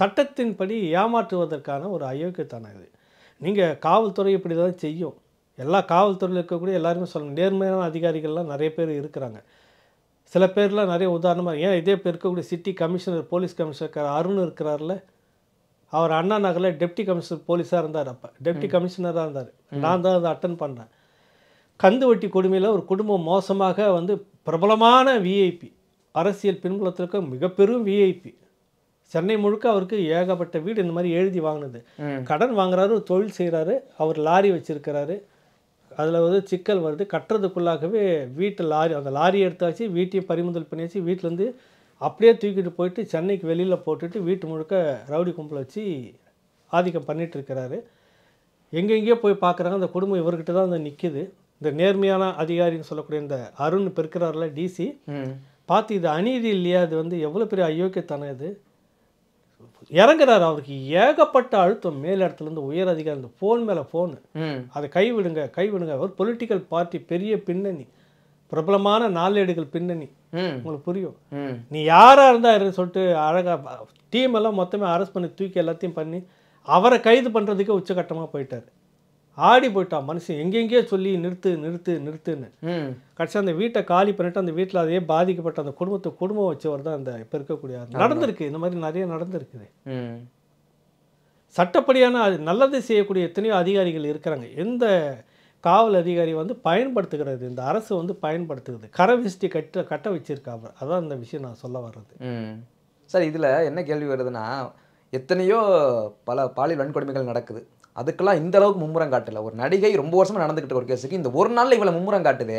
சட்டத்தின்படி ஏமாற்றுவதற்கான ஒரு அயோக்கியத்தான இது. நீங்கள் காவல்துறை இப்படி தான் செய்யும். எல்லா காவல்துறையில் இருக்கக்கூடிய எல்லாருமே சொல்லணும், நேர்மையான அதிகாரிகள்லாம் நிறைய பேர் இருக்கிறாங்க. சில பேர்லாம் நிறைய உதாரணமாக, ஏன் இதே பேர் இருக்கக்கூடிய city commissioner, police commissioner Arun இருக்கிறார்ல, அவர் அண்ணா நகரில் டெப்டி கமிஷனர் போலீஸாக இருந்தார். அப்போ டெப்டி கமிஷனராக இருந்தார். நான் தான் அதை அட்டன் பண்ணேன். கந்து வட்டி கொடுமையில் ஒரு குடும்பம் மோசமாக வந்து பிரபலமான விஐபி, அரசியல் பின்புலத்திற்கு மிகப்பெரும் விஐபி, சென்னை முழுக்க அவருக்கு ஏகப்பட்ட வீடு இந்த மாதிரி எழுதி வாங்கினது. கடன் வாங்குறாரு, தொழில் செய்கிறாரு, அவர் லாரி வச்சுருக்கிறாரு. அதில் வந்து சிக்கல் வருது. கட்டுறதுக்குள்ளாகவே வீட்டு லாரி, அந்த லாரியை எடுத்தாச்சு, வீட்டையும் பறிமுதல் பண்ணியாச்சு. வீட்டிலேருந்து அப்படியே தூக்கிட்டு போயிட்டு சென்னைக்கு வெளியில் போட்டுட்டு வீட்டு முழுக்க ரவுடி கும்பலை வச்சு ஆதிக்கம் பண்ணிகிட்டு இருக்கிறாரு. எங்கெங்கேயோ போய் பார்க்குறாங்க. அந்த குடும்பம் இவர்கிட்ட தான் வந்து நிற்கிது. இந்த நேர்மையான அதிகாரின்னு சொல்லக்கூடிய இந்த அருண் பெருக்கிறாரில் டிசி பார்த்து இது அநீதி இல்லையா, அது வந்து எவ்வளோ பெரிய அயோக்கியத்தானே இது. இறங்குறாரு. அவருக்கு ஏகப்பட்ட அழுத்தம் மேல் இடத்துலேருந்து உயர் அதிகாரி. இந்த ஃபோன் மேலே ஃபோனு, அதை கைவிடுங்க கைவிடுங்க. ஒரு பொலிட்டிக்கல் பார்ட்டி, பெரிய பின்னணி, பிரபலமான நாளேடுகள் பின்னணி, உங்களுக்கு புரியும். நீ யாராக இருந்தாருன்னு சொல்லிட்டு அழகாக டீம் எல்லாம் மொத்தமே அரெஸ்ட் பண்ணி தூக்கி எல்லாத்தையும் பண்ணி அவரை கைது பண்ணுறதுக்கு உச்சகட்டமாக போயிட்டார். ஆடி போயிட்டான் மனுஷன். எங்கெங்கேயோ சொல்லி நிறுத்து நிறுத்து நிறுத்துன்னு கடைசி அந்த வீட்டை காலி பண்ணிவிட்டு அந்த வீட்டில் அதே பாதிக்கப்பட்ட அந்த குடும்பம் வச்சவர் தான் அந்த இப்போ இருக்கக்கூடிய நடந்திருக்கு. இந்த மாதிரி நிறைய நடந்திருக்குது. சட்டப்படியான நல்லது செய்யக்கூடிய எத்தனையோ அதிகாரிகள் இருக்கிறாங்க. எந்த காவல் அதிகாரி வந்து பயன்படுத்துகிறது, இந்த அரசு வந்து பயன்படுத்துகிறது, கரவிஷ்டி கட்ட வச்சிருக்கா. அதான் இந்த விஷயம் நான் சொல்ல வர்றது. சார், இதில் என்ன கேள்வி வருதுன்னா, எத்தனையோ பல பாலியல் வன்கொடுமைகள் நடக்குது, அதுக்கெல்லாம் இந்த அளவுக்கு மும்முரம் காட்டல. ஒரு நடிகை ரொம்ப வருஷமா நடந்துகிட்டு ஒரு கேஸுக்கு இந்த ஒரு நாள்ல இவ்வளவு மும்முரம் காட்டுது.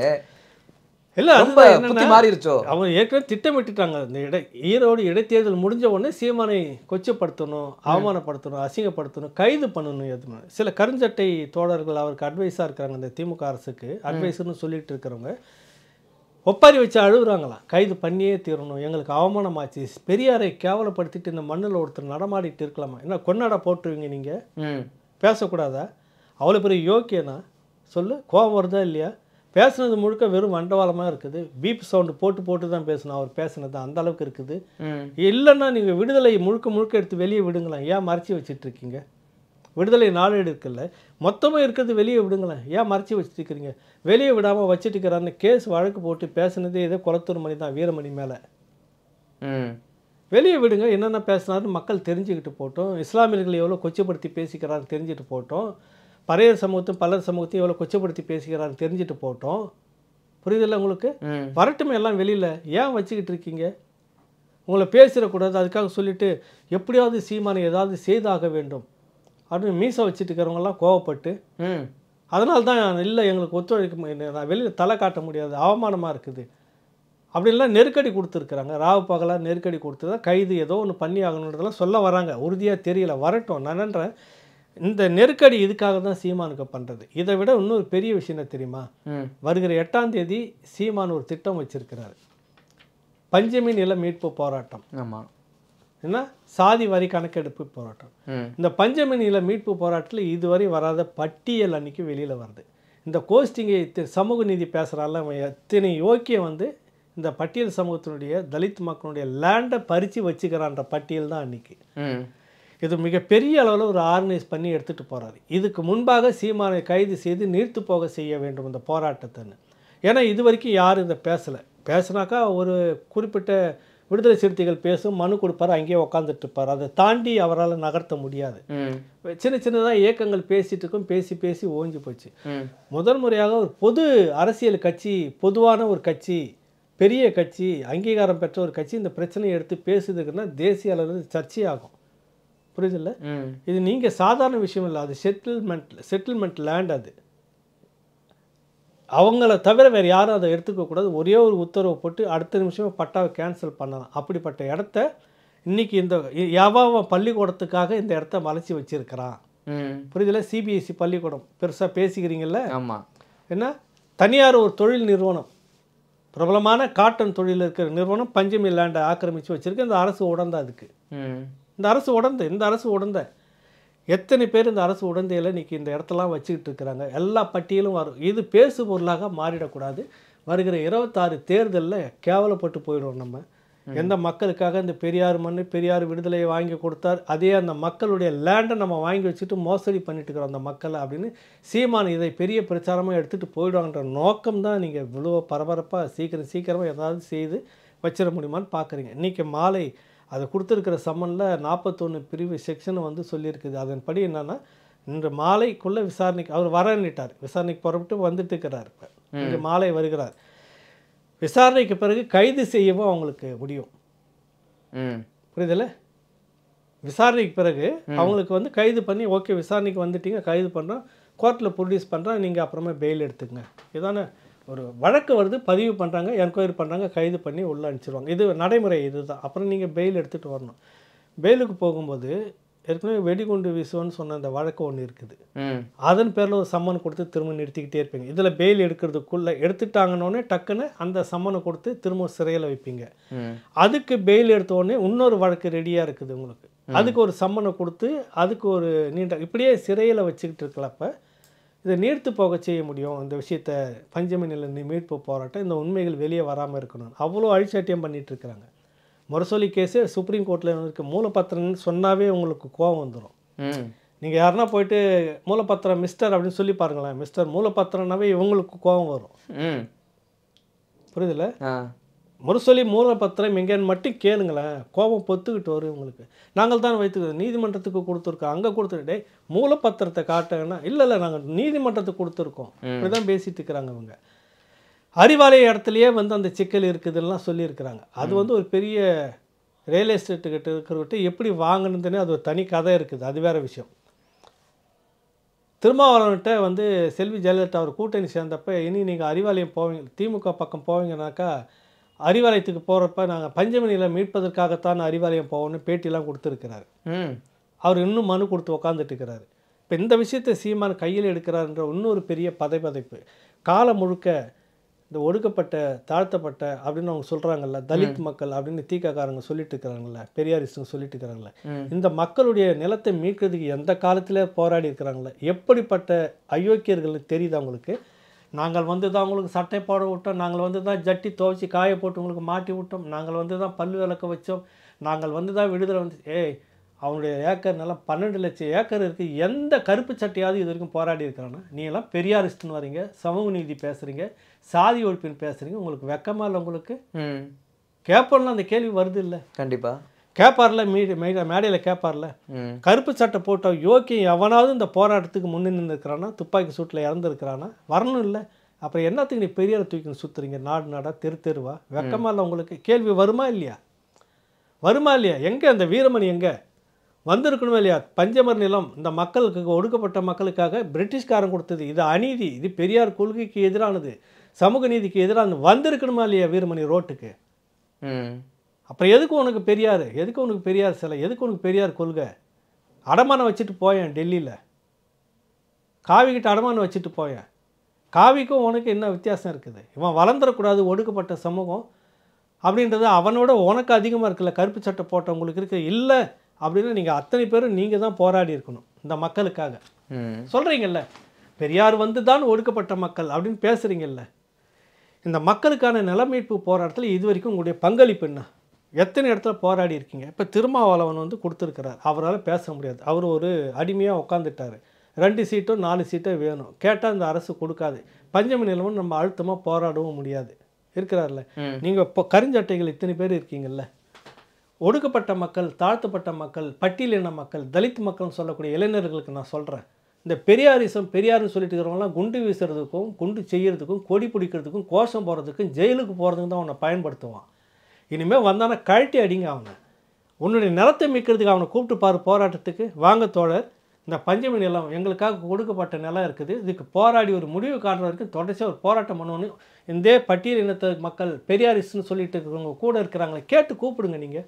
இல்லை, ரொம்ப புத்தி மாறிடுச்சோ. அவங்க ஏற்கனவே திட்டமிட்டுட்டாங்க. இந்த ஈரோடு இடைத்தேர்தல் முடிஞ்ச உடனே சீமானை கொச்சப்படுத்தணும், அவமானப்படுத்தணும், அசிங்கப்படுத்தணும், கைது பண்ணணும். எதுவுமே சில கருஞ்சட்டை தோழர்கள் அவருக்கு அட்வைஸாக இருக்கிறாங்க. இந்த திமுக அரசுக்கு அட்வைஸர்னு சொல்லிட்டு இருக்கிறவங்க ஒப்பாரி வச்சு அழுகுறாங்களாம். கைது பண்ணியே தீரணும், எங்களுக்கு அவமானமாச்சு, பெரியாரை கேவலப்படுத்திட்டு இந்த மண்ணில் ஒருத்தர் நடமாடிட்டு இருக்கலாமா? என்ன கொண்டாட போட்டுருவீங்க நீங்கள்? பேசக்கூடாதா? அவ்வளோ பெரிய யோக்கியனா சொல்லு? கோபம் வருதா இல்லையா? பேசுனது முழுக்க வெறும் மண்டவாளமாக இருக்குது. பீப் சவுண்டு போட்டு தான் பேசணும். அவர் பேசுனது அந்த அளவுக்கு இருக்குது. இல்லைன்னா நீங்கள் விடுதலை முழுக்க எடுத்து வெளியே விடுங்களேன். ஏன் மறைச்சி வச்சுட்டு இருக்கீங்க? விடுதலை நாளேடு இருக்குல்ல, மொத்தமாக இருக்கிறது வெளியே விடுங்களேன். ஏன் மறைச்சி வச்சுட்டு இருக்கிறீங்க? வெளியே விடாமல் வச்சுட்டு இருக்கிறான்னு கேஸ் வழக்கு போட்டு பேசுனதே ஏதோ குளத்தூர் மணி தான், வீரமணி மேலே. வெளியே விடுங்க. என்னென்ன பேசினாருன்னு மக்கள் தெரிஞ்சுக்கிட்டு போட்டோம். இஸ்லாமியர்கள் எவ்வளோ கொச்சப்படுத்தி பேசிக்கிறான்னு தெரிஞ்சுட்டு போட்டோம். பறையர் சமூகத்தையும் பலர் சமூகத்தையும் எவ்வளோ கொச்சப்படுத்தி பேசிக்கிறான்னு தெரிஞ்சுட்டு போட்டோம். புரியுதில்ல உங்களுக்கு? வரட்டுமே எல்லாம் வெளியில். ஏன் வச்சுக்கிட்டு இருக்கீங்க? உங்களை பேசிடக்கூடாது அதுக்காக சொல்லிவிட்டு எப்படியாவது சீமானை ஏதாவது செய்தாக வேண்டும் அப்படின்னு மீசை வச்சுட்டு இருக்கிறவங்கலாம் கோவப்பட்டு அதனால தான் இல்லை எங்களுக்கு ஒத்துழைக்க, நான் வெளியில் தலை காட்ட முடியாது, அவமானமாக இருக்குது அப்படின்லாம் நெருக்கடி கொடுத்துருக்குறாங்க. ராவு பகலாக நெருக்கடி கொடுத்து தான் கைது ஏதோ ஒன்று பண்ணி ஆகணுன்றதெல்லாம் சொல்ல வராங்க. உறுதியாக தெரியல, வரட்டும். நான் நினைக்கிறேன் இந்த நெருக்கடி இதுக்காக தான் சீமானுக்கு பண்ணுறது. இதை விட இன்னொரு பெரிய விஷயம் என்ன தெரியுமா? வருகிற 8ஆம் தேதி சீமான் ஒரு திட்டம் வச்சிருக்கிறாரு. பஞ்சமி நில மீட்பு போராட்டம். ஆமாம். என்ன சாதி வரி கணக்கெடுப்பு போராட்டம். இந்த பஞ்சமி நில மீட்பு போராட்டத்தில் இதுவரை வராத பட்டியல் அன்னைக்கு வெளியில் வருது. இந்த கோஷ்டிங்கை சமூக நீதி பேசுகிறால அவன் எத்தனை யோக்கியம் வந்து இந்த பட்டியல் சமூகத்தினுடைய தலித் மக்களுடைய லேண்டை பறித்து வச்சுக்கிறான்ற பட்டியல் தான் அன்னைக்கு. இது மிகப்பெரிய அளவில் ஒரு ஆர்கனைஸ் பண்ணி எடுத்துகிட்டு போகிறாரு. இதுக்கு முன்பாக சீமானை கைது செய்து நீர்த்து போக செய்ய வேண்டும் இந்த போராட்டத்தைன்னு. ஏன்னா இது வரைக்கும் யாரும் இதை பேசுனாக்கா ஒரு குறிப்பிட்ட விடுதலை சிறுத்தைகள் பேசும், மனு கொடுப்பார், அங்கேயே உட்காந்துட்டு இருப்பார். அதை தாண்டி அவரால் நகர்த்த முடியாது. சின்ன சின்னதாக இயக்கங்கள் பேசிட்டு இருக்கும், பேசி பேசி ஓஞ்சி போச்சு. முதல் முறையாக ஒரு பொது அரசியல் கட்சி, பொதுவான ஒரு கட்சி, பெரிய கட்சி, அங்கீகாரம் பெற்ற ஒரு கட்சி இந்த பிரச்சனையை எடுத்து பேசுதுக்குன்னா தேசிய அளவில் சர்ச்சையாகும். புரியுதில்ல? இது நீங்கள் சாதாரண விஷயம் இல்லை, அது செட்டில்மெண்ட் லேண்ட். அது அவங்கள தவிர வேறு யாரும் அதை எடுத்துக்கக்கூடாது. ஒரே ஒரு உத்தரவு போட்டு அடுத்த நிமிஷமே பட்டாவை கேன்சல் பண்ணலாம். அப்படிப்பட்ட இடத்த இன்றைக்கி இந்த யாவாவ பள்ளிக்கூடத்துக்காக இந்த இடத்த மலைச்சி வச்சுருக்கிறான். புரியுதில்ல? சிபிஎஸ்சி பள்ளிக்கூடம் பெருசாக பேசிக்கிறீங்கல்ல. ஆமாம். என்ன தனியார் ஒரு தொழில் நிறுவனம், பிரபலமான காட்டன் தொழில் இருக்கிற நிறுவனம் பஞ்சமி லேண்டை ஆக்கிரமித்து வச்சுருக்கு. இந்த அரசு உடந்த அதுக்கு இந்த அரசு உடந்த எத்தனை பேர் இந்த அரசு உடந்தையில் இன்றைக்கி இந்த இடத்தெல்லாம் வச்சுக்கிட்டு இருக்கிறாங்க. எல்லா பட்டியலும் வரும். இது பேசு பொருளாக மாறிடக்கூடாது. வருகிற 26 தேர்தலில் கேவலப்பட்டு போயிடுவோம் நம்ம. எந்த மக்களுக்காக இந்த பெரியார் மண், பெரியார் விடுதலையை வாங்கி கொடுத்தார், அதே அந்த மக்களுடைய லேண்டை நம்ம வாங்கி வச்சுட்டு மோசடி பண்ணிட்டு இருக்கிறோம் அந்த மக்களை அப்படின்னு சீமான் இதை பெரிய பிரச்சாரமாக எடுத்துகிட்டு போயிடுவாங்கன்ற நோக்கம் தான். நீங்கள் இவ்வளோ பரபரப்பாக சீக்கிரமாக ஏதாவது செய்து வச்சிட முடியுமான்னு பார்க்குறீங்க. இன்றைக்கி மாலை அதை கொடுத்துருக்கிற சம்மனில் 41 பிரிவு செக்ஷன் வந்து சொல்லியிருக்குது. அதன்படி என்னென்னா இன்று மாலைக்குள்ளே விசாரணைக்கு அவர் வரன்னிட்டார். விசாரணைக்கு புறப்பட்டு வந்துட்டு இருக்கிறார். இப்போ இன்று மாலை வருகிறார். விசாரணைக்கு பிறகு கைது செய்யவும் அவங்களுக்கு முடியும். புரியுதில்ல? விசாரணைக்கு பிறகு அவங்களுக்கு வந்து கைது பண்ணி, ஓகே விசாரணைக்கு வந்துட்டீங்க, கைது பண்ணுறோம், கோர்ட்டில் ப்ரொடியூஸ் பண்ணுறோம், நீங்கள் அப்புறமா பெயில் எடுத்துக்கங்க. இதான ஒரு வழக்கு வருது, பதிவு பண்ணுறாங்க, என்கொயரி பண்ணுறாங்க, கைது பண்ணி உள்ளே அனுப்பிச்சிடுவாங்க. இது நடைமுறை இதுதான். அப்புறம் நீங்கள் பெயில் எடுத்துகிட்டு வரணும். பெயிலுக்கு போகும்போது ஏற்கனவே வெடிகுண்டு வீசுவோன்னு சொன்ன அந்த வழக்கு ஒன்று இருக்குது. அதன் பேரில் ஒரு சம்மனை கொடுத்து திரும்ப நிறுத்திக்கிட்டே இருப்பீங்க. இதில் பெயில் எடுக்கிறதுக்குள்ளே எடுத்துட்டாங்கன்னொடனே டக்குன்னு அந்த சம்மனை கொடுத்து திரும்ப சிறையில் வைப்பீங்க. அதுக்கு பெயில் எடுத்த உடனே இன்னொரு வழக்கு ரெடியாக இருக்குது உங்களுக்கு. அதுக்கு ஒரு சம்மனை கொடுத்து அதுக்கு ஒரு நீண்ட இப்படியே சிறையில் வச்சுக்கிட்டு இருக்கலப்ப இதை நீர்த்து போக செய்ய முடியும். இந்த விஷயத்தை பஞ்சமி நில மீட்பு போராட்டம் இந்த உண்மைகள் வெளியே வராமல் இருக்கணும். அவ்வளோ அழிச்சாட்டியம் பண்ணிகிட்டு இருக்கிறாங்க. முரசொலி கேஸு சுப்ரீம் கோர்ட்டில் இருக்க மூலப்பத்திரம்னு சொன்னாவே உங்களுக்கு கோபம் வந்துடும். நீங்கள் யாருன்னா போயிட்டு மூலப்பத்திரம் மிஸ்டர் அப்படின்னு சொல்லி பாருங்களேன். மிஸ்டர் மூலப்பத்திரம்னாவே இவங்களுக்கு கோபம் வரும். புரியுதுல்ல? முரசொலி மூலப்பத்திரம் எங்கேன்னு மட்டும் கேளுங்களேன், கோபம் பொத்துக்கிட்டு வரும் உங்களுக்கு. நாங்கள் தான் வைத்துக்கிறோம், நீதிமன்றத்துக்கு கொடுத்துருக்கோம், அங்கே கொடுத்துட்டே மூலப்பத்திரத்தை காட்டுங்கன்னா இல்லை நாங்கள் நீதிமன்றத்துக்கு கொடுத்துருக்கோம். இப்படி தான் பேசிகிட்டு இருக்கிறாங்க இவங்க. அறிவாலய இடத்துலையே வந்து அந்த சிக்கல் இருக்குதுலாம் சொல்லியிருக்கிறாங்க. அது வந்து ஒரு பெரிய ரியல் எஸ்டேட்டுக்கிட்ட இருக்கிறவர்கிட்ட எப்படி வாங்கணுதுன்னு அது ஒரு தனி கதை இருக்குது. அது வேறு விஷயம். திருமாவளவன்கிட்ட வந்து செல்வி ஜெயலலிதா அவர் கூட்டணி சேர்ந்தப்போ இனி நீங்கள் அறிவாலயம் போவீங்க, திமுக பக்கம் போவீங்கன்னாக்கா அறிவாலயத்துக்கு போகிறப்ப நாங்கள் பஞ்சமி நிலம் மீட்பதற்காகத்தான் அறிவாலயம் போவோம்னு பேட்டிலாம் கொடுத்துருக்கிறாரு. அவர் இன்னும் மனு கொடுத்து உக்காந்துட்டு இருக்கிறாரு. இப்போ இந்த விஷயத்தை சீமான் கையில் எடுக்கிறாருன்ற இன்னொரு பெரிய பதைப்பு. காலம் முழுக்க இந்த ஒடுக்கப்பட்ட தாழ்த்தப்பட்ட அப்படின்னு அவங்க சொல்கிறாங்கல்ல, தலித் மக்கள் அப்படின்னு தீக்காரங்க சொல்லிட்டு இருக்கிறாங்கல்ல, பெரியாரிஸ்டுங்க சொல்லிட்டு இருக்கிறாங்களே, இந்த மக்களுடைய நிலத்தை மீட்கிறதுக்கு எந்த காலத்தில் போராடி இருக்கிறாங்களே, எப்படிப்பட்ட அயோக்கியர்கள் தெரியுது அவங்களுக்கு. நாங்கள் வந்து தான் உங்களுக்கு சட்டை போட விட்டோம், நாங்கள் வந்து தான் ஜட்டி துவைச்சி காய போட்டு உங்களுக்கு மாட்டி விட்டோம், நாங்கள் வந்து தான் பல்லு விளக்க வச்சோம், நாங்கள் வந்து தான் விடுதலை வந்து அவனுடைய ஏக்கர் நிலம் 12 லட்சம் ஏக்கர் இருக்குது. எந்த கருப்பு சட்டையாவது இது வரைக்கும் போராடி இருக்கிறான்னா? நீ எல்லாம் பெரியாரிஸ்ட்னு வரீங்க, சமூக நீதி பேசுகிறீங்க, சாதி ஒழிப்புன்னு பேசுகிறீங்க, உங்களுக்கு வெக்கமா இல்லை? உங்களுக்கு கேட்போம்ல, அந்த கேள்வி வருது இல்லை? கண்டிப்பாக கேட்பார்ல, மேடையில் கேட்பார்ல. கருப்பு சட்டை போட்ட யோக்கியம் எவனாவது இந்த போராட்டத்துக்கு முன்னே நின்றுருக்கிறானா, துப்பாக்கி சூட்டில் இறந்துருக்கிறானா? வரணும் இல்லை? அப்புறம் என்னத்துக்கு நீ பெரியாரை தூக்கின்னு சுற்றுறீங்க நாடாக தெருவா? வெக்கமா இல்லை உங்களுக்கு? கேள்வி வருமா இல்லையா? எங்கே அந்த வீரமணி எங்கே வந்திருக்கணுமா இல்லையா? பஞ்சமர் நிலம் இந்த மக்களுக்கு, ஒடுக்கப்பட்ட மக்களுக்காக பிரிட்டிஷ்காரன் கொடுத்தது, இது அநீதி, இது பெரியார் கொள்கைக்கு எதிரானது, சமூக நீதிக்கு எதிரானது, வந்திருக்கணுமா இல்லையா வீரமணி ரோட்டுக்கு? அப்புறம் எதுக்கு உனக்கு பெரியார் சிலை, எதுக்கு உனக்கு பெரியார் கொள்கை? அடமானம் வச்சுட்டு போயேன் டெல்லியில். காவிக்கிட்ட அடமானம் வச்சுட்டு போயேன். காவிக்கும் உனக்கு என்ன வித்தியாசம் இருக்குது? இவன் வளர்ந்துடக்கூடாது, ஒடுக்கப்பட்ட சமூகம் அப்படின்றது அவனோட உனக்கு அதிகமாக இருக்குல்ல. கருப்பு சட்டை போட்டவங்களுக்கு இருக்கு இல்லை அப்படின்னு நீங்கள் அத்தனை பேரும் நீங்கள் தான் போராடி இருக்கணும் இந்த மக்களுக்காக. சொல்கிறீங்கல்ல, பெரியார் வந்து தான் ஒடுக்கப்பட்ட மக்கள் அப்படின்னு பேசுகிறீங்கல்ல. இந்த மக்களுக்கான நிலமீட்பு போராட்டத்தில் இது வரைக்கும் உங்களுடைய பங்களிப்பு என்ன? எத்தனை இடத்துல போராடி இருக்கீங்க? இப்போ திருமாவளவன் வந்து கொடுத்துருக்கிறார், அவரால் பேச முடியாது, அவர் ஒரு அடிமையாக உட்காந்துட்டார். 2 சீட்டோ 4 சீட்டோ வேணும் கேட்டால் இந்த அரசு கொடுக்காது. பஞ்சமி நிலமும் நம்ம அழுத்தமாக போராடவும் முடியாது இருக்கிறார்ல. நீங்கள் இப்போ கருஞ்சட்டைகள் இத்தனை பேர் இருக்கீங்கல்ல, ஒடுக்கப்பட்ட மக்கள், தாழ்த்தப்பட்ட மக்கள், பட்டியலின மக்கள், தலித் மக்கள்னு சொல்லக்கூடிய இளைஞர்களுக்கு நான் சொல்கிறேன், இந்த பெரியாரிசம் பெரியார்னு சொல்லிட்டு இருக்கிறவங்களாம் குண்டு வீசுறதுக்கும், குண்டு செய்கிறதுக்கும், கொடி பிடிக்கிறதுக்கும், கோஷம் போகிறதுக்கும், ஜெயிலுக்கு போகிறதுக்கும் தான் அவனை பயன்படுத்துவான். இனிமேல் வந்தானா கழட்டி அடிங்க அவனை. உன்னுடைய நிலத்தை மீட்கிறதுக்கு அவனை கூப்பிட்டு பாரு போராட்டத்துக்கு. வாங்க தோழர், இந்த பஞ்சமி நிலம் எங்களுக்காக கொடுக்கப்பட்ட நிலம் இருக்குது, இதுக்கு போராடி ஒரு முடிவு காட்டுற வரைக்கும் தொடர்ச்சியாக ஒரு போராட்டம் பண்ணணும். இந்த பட்டியல் இனத்த மக்கள் பெரியாரிஸ்ட்னு சொல்லிட்டு இருக்கிறவங்க கூட இருக்கிறாங்களே கேட்டு கூப்பிடுங்க. நீங்கள்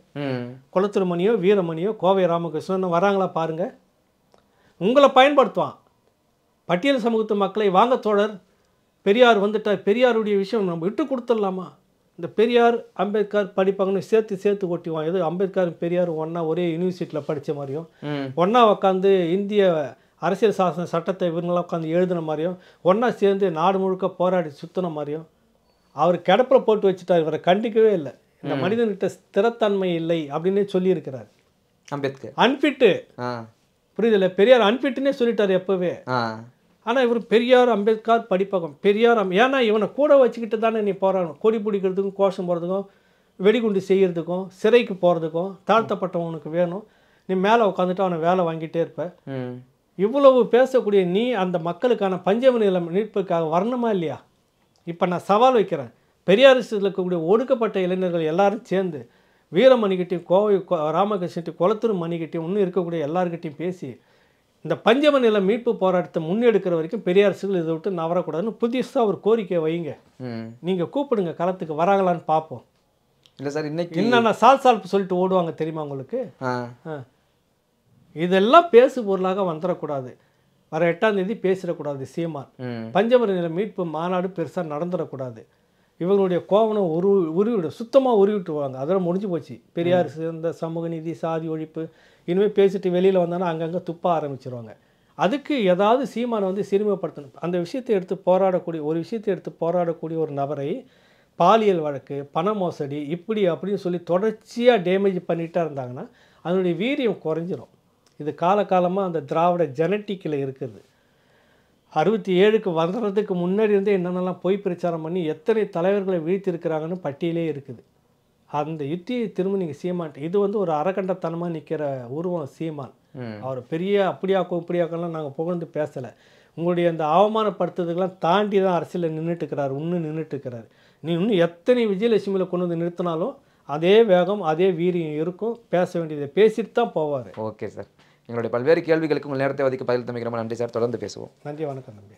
குளத்தூர் மணியோ வீரமணியோ கோவை ராமகிருஷ்ணன் வராங்களா பாருங்கள். உங்களை பயன்படுத்துவான். பட்டியல் சமூகத்து மக்களை வாங்க தோழர், பெரியார் வந்துட்டார், பெரியாருடைய விஷயம் நம்ம விட்டு கொடுத்துடலாமா? இந்த பெரியார் அம்பேத்கர் படிப்பாங்கன்னு சேர்த்து ஓட்டிவான். எது அம்பேத்கர் பெரியார் ஒன்றா ஒரே யூனிவர்சிட்டியில் படித்த மாதிரியும், ஒன்றா உட்காந்து இந்திய அரசியல் சாசன சட்டத்தை இவங்களாம் உட்காந்து எழுதின மாதிரியும், ஒன்றா சேர்ந்து நாடு முழுக்க போராடி சுற்றின மாதிரியும். அவர் கிடப்பில் போட்டு வச்சுட்டார், இவரை கண்டிக்கவே இல்லை. இந்த மனிதன்கிட்ட ஸ்திரத்தன்மை இல்லை அப்படின்னே சொல்லியிருக்கிறார் அம்பேத்கர். அன்ஃபிட்டு, புரியுதில்ல, பெரியார் அன்ஃபிட்டுன்னே சொல்லிட்டார் எப்போவே. ஆனால் இவர் பெரியார் அம்பேத்கர் படிப்பகம் பெரியார் ஏன்னா இவனை கூட வச்சுக்கிட்டு தானே நீ போராடணும். கொடி பிடிக்கிறதுக்கும், கோஷம் போகிறதுக்கும், வெடிகுண்டு செய்கிறதுக்கும், சிறைக்கு போகிறதுக்கும் தாழ்த்தப்பட்டவனுக்கு வேணும். நீ மேலே உட்காந்துட்டு அவனை வேலை வாங்கிட்டே இருப்ப. இவ்வளவு பேசக்கூடிய நீ அந்த மக்களுக்கான பஞ்சமி நிலம் மீட்புக்காக வரணுமா இல்லையா? இப்போ நான் சவால் வைக்கிறேன், பெரியாரிஸ்டில் இருக்கக்கூடிய ஒடுக்கப்பட்ட இளைஞர்கள் எல்லாரும் சேர்ந்து வீரமணிக்கிட்டையும், கோவை ராமகிருஷ்ணன்ட்டையும், குளத்தூர் மணிக்கிட்டையும், இன்னும் இருக்கக்கூடிய எல்லாருக்கிட்டையும் பேசி இந்த பஞ்சம நில மீட்பு போராட்டத்தை முன்னெடுக்கிற வரைக்கும் பெரியாரிஸ்டுகள் இதை விட்டு நவரக்கூடாதுன்னு புதுசாக ஒரு கோரிக்கையை வைங்க. நீங்கள் கூப்பிடுங்க, களத்துக்கு வராங்களான்னு பார்ப்போம். இல்லை சார், இன்னைக்கு என்னென்ன சால்ப்பு சொல்லிட்டு ஓடுவாங்க தெரியுமா உங்களுக்கு? இதெல்லாம் பேசு பொருளாக வந்துடக்கூடாது. வர 8ஆம் தேதி பேசிடக்கூடாது சீமான். பஞ்சம நில மீட்பு மாநாடு பெருசாக நடந்துடக்கூடாது. இவங்களுடைய கோவனம் உருவிடும், சுத்தமாக உருவிட்டுருவாங்க. அதெல்லாம் முடிஞ்சு போச்சு. பெரியார் சேர்ந்த சமூக நீதி, சாதி ஒழிப்பு, இனிமேல் பேசிட்டு வெளியில் வந்தாங்கன்னா அங்கங்கே துப்ப ஆரம்பிச்சிருவாங்க. அதுக்கு ஏதாவது சீமானை வந்து சிறுமைப்படுத்தணும். அந்த விஷயத்தை எடுத்து போராடக்கூடிய ஒரு நபரை பாலியல் வழக்கு, பண மோசடி, இப்படி அப்படின்னு சொல்லி தொடர்ச்சியாக டேமேஜ் பண்ணிகிட்டே இருந்தாங்கன்னா அதனுடைய வீரியம் குறைஞ்சிரும். இது காலகாலமாக அந்த திராவிட ஜெனட்டிக்கில் இருக்குது. 67க்கு வர்றதுக்கு முன்னாடி இருந்தே என்னென்னலாம் பொய் பிரச்சாரம் பண்ணி எத்தனை தலைவர்களை வீழ்த்திருக்கிறாங்கன்னு பட்டியலே இருக்குது. அந்த யுத்தியை திரும்ப நீங்கள் சீமான், இது வந்து ஒரு அறக்கண்டத்தனமாக நிற்கிற உருவம் சீமான். அவர் பெரிய அப்படியாக்கும் இப்படியாக்கெல்லாம் நாங்கள் புகழ்ந்து பேசலை. உங்களுடைய அந்த அவமானப்படுத்துறதுக்கெல்லாம் தாண்டி தான் அரசியலில் நின்றுட்டுருக்கிறார், இன்னும் நின்றுட்டுருக்கிறார். நீ இன்னும் எத்தனை விஜயலட்சுமியில் கொண்டு வந்து நிறுத்தினாலும் அதே வேகம், அதே வீரியம் இருக்கும். பேச வேண்டியதை பேசிட்டு தான் போவார். ஓகே சார், எங்களுடைய பல்வேறு கேள்விகளுக்கு உங்கள் நேரத்தை ஒதுக்கி பதில் தமைக்கிறோம். நன்றி சார், தொடர்ந்து பேசுவோம். நன்றி, வணக்கம் நம்பி.